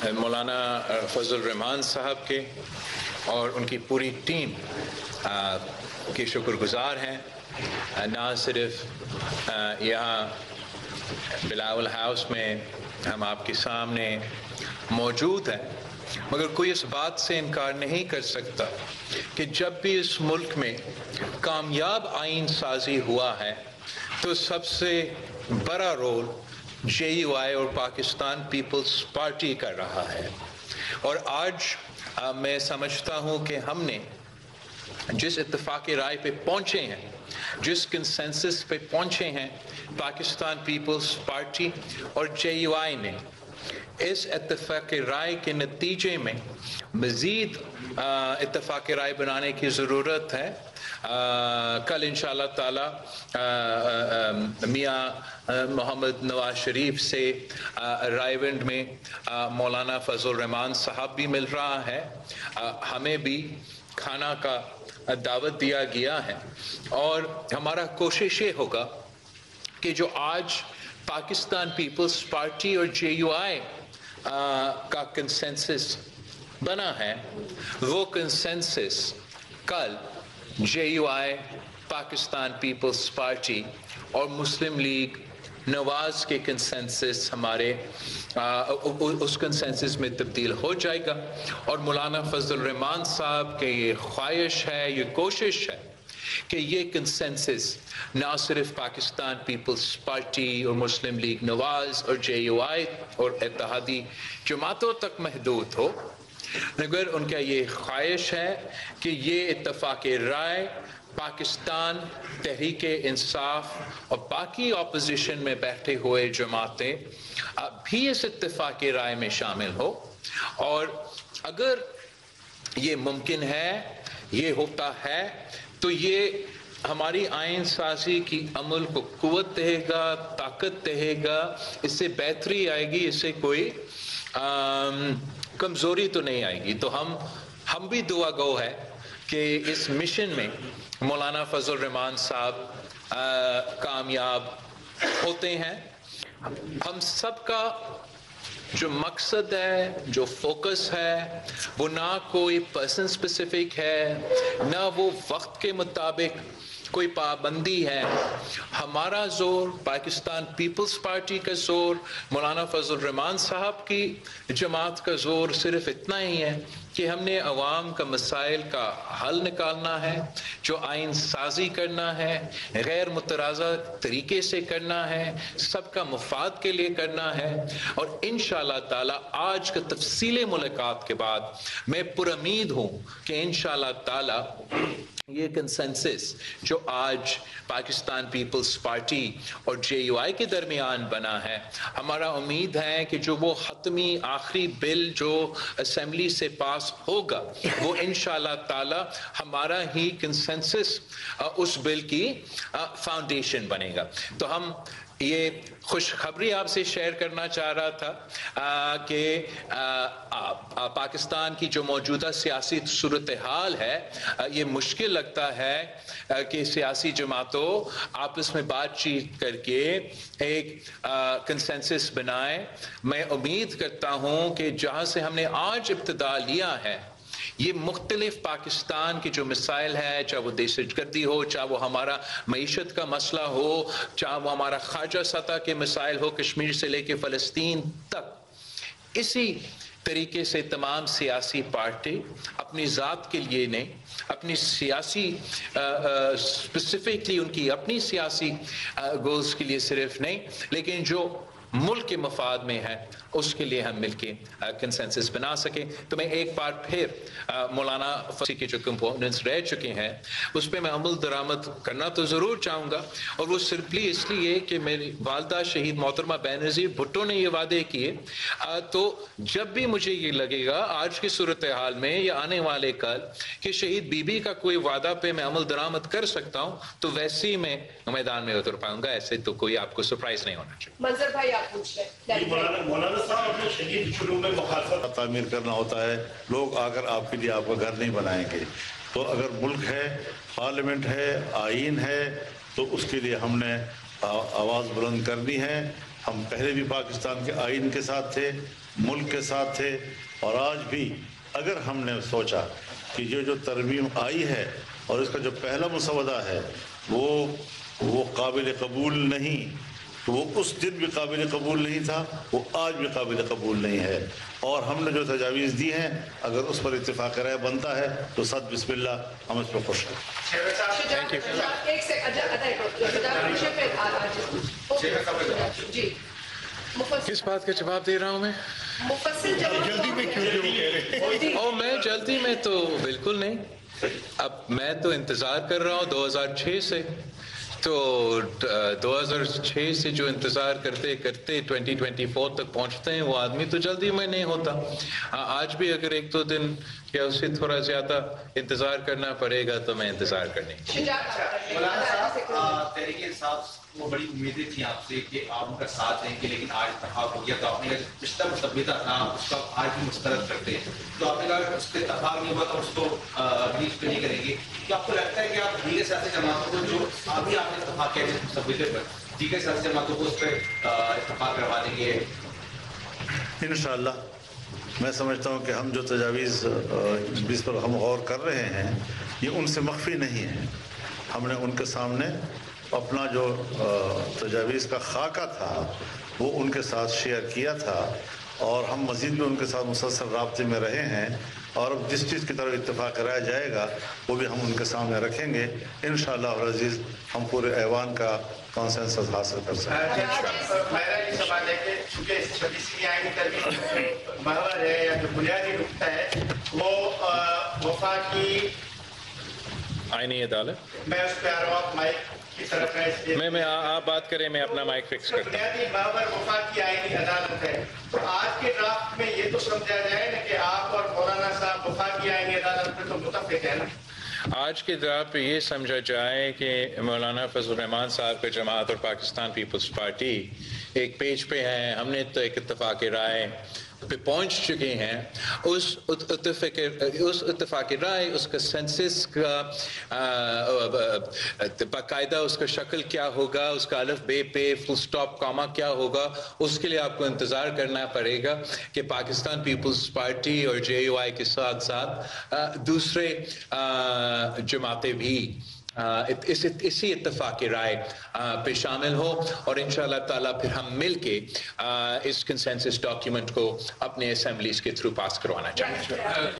مولانا فضل الرحمان صاحب کے اور ان کی پوری ٹیم کے شکر گزار ہیں. نہ صرف یہاں بلاول ہاؤس میں ہم آپ کے سامنے موجود ہیں، مگر کوئی اس بات سے انکار نہیں کر سکتا کہ جب بھی اس ملک میں کامیاب آئین سازی ہوا ہے تو سب سے بڑا رول JUI اور پاکستان پیپلز پارٹی کر رہا ہے. اور آج میں سمجھتا ہوں کہ ہم نے جس اتفاق رائے پہ پہنچے ہیں، جس کنسنسس پہ پہنچے ہیں پاکستان پیپلز پارٹی اور JUI نے، اس اتفاق رائے کے نتیجے میں مزید اتفاق رائے بنانے کی ضرورت ہے. کل انشاءاللہ تعالی میاں محمد نواز شریف سے رائے ونڈ میں مولانا فضل الرحمان صاحب بھی مل رہا ہے. ہمیں بھی کھانا کا دعوت دیا گیا ہے، اور ہمارا کوشش یہ ہوگا کہ جو آج پاکستان پیپلز پارٹی اور JUI کا کنسنسس بنا ہے، وہ کنسنسس کل JUI، پاکستان پیپلز پارٹی اور مسلم لیگ نواز کے کنسنسس ہمارے اس کنسنسس میں تبدیل ہو جائے گا. اور مولانا فضل الرحمان صاحب کی یہ خواہش ہے، یہ کوشش ہے کہ یہ کنسنسس نہ صرف پاکستان پیپلز پارٹی اور مسلم لیگ نواز اور JUI اور اتحادی جماعتوں تک محدود ہو، مگر ان کا یہ خواہش ہے کہ یہ اتفاق رائے پاکستان تحریک انصاف اور باقی اپوزیشن میں بیٹھے ہوئے جماعتیں بھی اس اتفاق رائے میں شامل ہو. اور اگر یہ ممکن ہے، یہ ہوتا ہے، تو یہ ہماری آئین سازی کی عمل کو قوت دے گا، طاقت دے گا، اس سے بہتری آئے گی، اس سے کوئی کمزوری تو نہیں آئے گی. تو ہم بھی دعا گو ہے کہ اس مشن میں مولانا فضل الرحمان صاحب کامیاب ہوتے ہیں. ہم سب کا جو مقصد ہے، جو فوکس ہے، وہ نہ کوئی پرسن اسپیسیفک ہے، نہ وہ وقت کے مطابق کوئی پابندی ہے. ہمارا زور، پاکستان پیپلز پارٹی کا زور، مولانا فضل الرحمان صاحب کی جماعت کا زور صرف اتنا ہی ہے کہ ہم نے عوام کا مسائل کا حل نکالنا ہے، جو آئین سازی کرنا ہے، غیر متنازع طریقے سے کرنا ہے، سب کا مفاد کے لیے کرنا ہے. اور انشاءاللہ تعالی آج کا تفصیلی ملاقات کے بعد میں پر امید ہوں کہ انشاءاللہ تعالی یہ کنسنسس جو آج پاکستان پیپلز پارٹی اور JUI کے درمیان بنا ہے، ہمارا امید ہے کہ جو وہ حتمی آخری بل جو اسمبلی سے پاس ہوگا، وہ انشاءاللہ تعالی ہمارا ہی کنسنسس اس بل کی فاؤنڈیشن بنے گا. تو ہم یہ خوشخبری آپ سے شیئر کرنا چاہ رہا تھا کہ پاکستان کی جو موجودہ سیاسی صورتحال ہے، یہ مشکل لگتا ہے کہ سیاسی جماعتوں آپس میں بات چیت کر کے ایک کنسنسس بنائیں. میں امید کرتا ہوں کہ جہاں سے ہم نے آج ابتدا لیا ہے، یہ مختلف پاکستان کے جو مسائل ہیں، چاہے وہ دہشت گردی ہو، چاہے وہ ہمارا معیشت کا مسئلہ ہو، چاہے وہ ہمارا خارجہ سطح کے مسائل ہو، کشمیر سے لے کے فلسطین تک، اسی طریقے سے تمام سیاسی پارٹی اپنی ذات کے لیے نہیں، اپنی سیاسی اسپیسیفکلی ان کی اپنی سیاسی گولز کے لیے صرف نہیں، لیکن جو ملک کے مفاد میں ہے، اس کے لیے ہم مل کے کنسنسس بنا سکیں. تو میں ایک بار پھر مولانا فضل کے جو کمپوننٹس رہ چکے ہیں اس پہ میں عمل درآمد کرنا تو ضرور چاہوں گا، اور وہ سمپلی اس لیے کہ میری والدہ شہید محترمہ بینظیر بھٹو نے یہ وعدے کیے. تو جب بھی مجھے یہ لگے گا آج کی صورتحال میں یا آنے والے کل کہ شہید بی بی کا کوئی وعدہ پہ میں عمل درآمد کر سکتا ہوں، تو ویسے ہی میں میدان میں اتر پاؤں گا. ایسے تو کوئی آپ کو سرپرائز نہیں ہونا چاہیے. منظر بھائی آپ پوچھ لیں. مولانا صاحب، اپنے شدید شروع میں مخالفت تعمیر کرنا ہوتا ہے، لوگ آ کر آپ کے لیے آپ کا گھر نہیں بنائیں گے. تو اگر ملک ہے، پارلیمنٹ ہے، آئین ہے، تو اس کے لیے ہم نے آواز بلند کرنی ہے. ہم پہلے بھی پاکستان کے آئین کے ساتھ تھے، ملک کے ساتھ تھے، اور آج بھی اگر ہم نے سوچا کہ یہ جو ترمیم آئی ہے اور اس کا جو پہلا مسودہ ہے وہ قابل قبول نہیں، تو وہ اس دن بھی قابل قبول نہیں تھا، وہ آج بھی قابل قبول نہیں ہے، اور ہم نے جو تجاویز دی ہیں اگر اس پر اتفاق رائے بنتا ہے تو صد بسم اللہ ہم اس پہ خوش ہیں۔ کس بات کا جواب دے رہا ہوں میں؟ جلدی میں کیوں جو کہہ رہے ہیں؟ میں جلدی میں تو بالکل نہیں، اب میں تو انتظار کر رہا ہوں 2006 سے، تو 2006 سے جو انتظار کرتے کرتے 2024 تک پہنچتے ہیں وہ آدمی تو جلدی میں نہیں ہوتا۔ آج بھی اگر ایک دو دن یا اس سے تھوڑا زیادہ انتظار کرنا پڑے گا تو میں انتظار کرنے۔ تحریک انصاف وہ بڑی امیدیں تھیں آپ سے کہ آپ ان کا ساتھ دیں گے، لیکن آج اتفاق ہو گیا تو آپ نے رشتہ مصبیتا تھا اس کا آج بھی مسترد کرتے ہیں، تو آپ نے کہا اس پہ اتفاق نہیں ہوا تو اس کو ریلیز پہ نہیں کریں گے، تو آپ کو لگتا ہے کہ آپ دیگر سیاسی جماعتوں کو جو ابھی آپ نے اتفاق کیا جس مصبیتے پر دیگر سیاسی جماعتوں کو اس پہ اتفاق کروا دیں گے؟ انشاءاللہ میں سمجھتا ہوں کہ ہم جو تجاویز جس پر ہم غور کر رہے ہیں یہ ان سے مخفی نہیں ہے، ہم نے ان کے سامنے اپنا جو تجاویز کا خاکہ تھا وہ ان کے ساتھ شیئر کیا تھا، اور ہم مزید بھی ان کے ساتھ مسلسل رابطے میں رہے ہیں، اور اب جس چیز کی طرف اتفاق کرایا جائے گا وہ بھی ہم ان کے سامنے رکھیں گے، انشاءاللہ العزیز ہم پورے ایوان کا کنسنسس حاصل کر سکیں گے۔ میرا یہ سوال ہے کہ چونکہ 26ویں آئینی ترمیم محور ہے یا جو بنیادی نقطہ ہے وہ وفاقی آئینی عدالت، میں اس پہ آ رہا ہوں مائک کی طرف ہے، میں آپ بات کریں، میں اپنا مائک فکس کرتا ہوں۔ بنیادی محور وفاقی آئینی عدالت ہے، تو آج کے ڈرافٹ میں یہ تو سمجھا جائے نا کہ آپ اور مولانا صاحب وفاقی آئینی عدالت میں تو متفق ہے نا؟ آج کے ڈرافٹ پہ یہ سمجھا جائے کہ مولانا فضل الرحمان صاحب کا جماعت اور پاکستان پیپلز پارٹی ایک پیج پہ ہیں، ہم نے تو ایک اتفاق رائے پہ پہنچ چکے ہیں، اس اتفاق رائے، اس کا سینسس کا باقاعدہ اس کا شکل کیا ہوگا، اس کا الف بے پہ فل سٹاپ کاما کیا ہوگا، اس کے لیے آپ کو انتظار کرنا پڑے گا کہ پاکستان پیپلز پارٹی اور جے یو آئی کے ساتھ ساتھ دوسرے جماعتیں بھی اسی اتفاق رائے پہ شامل ہو، اور انشاءاللہ تعالیٰ پھر ہم مل کے اس کنسنسس ڈاکیومنٹ کو اپنے اسمبلیز کے تھرو پاس کروانا چاہیں گے۔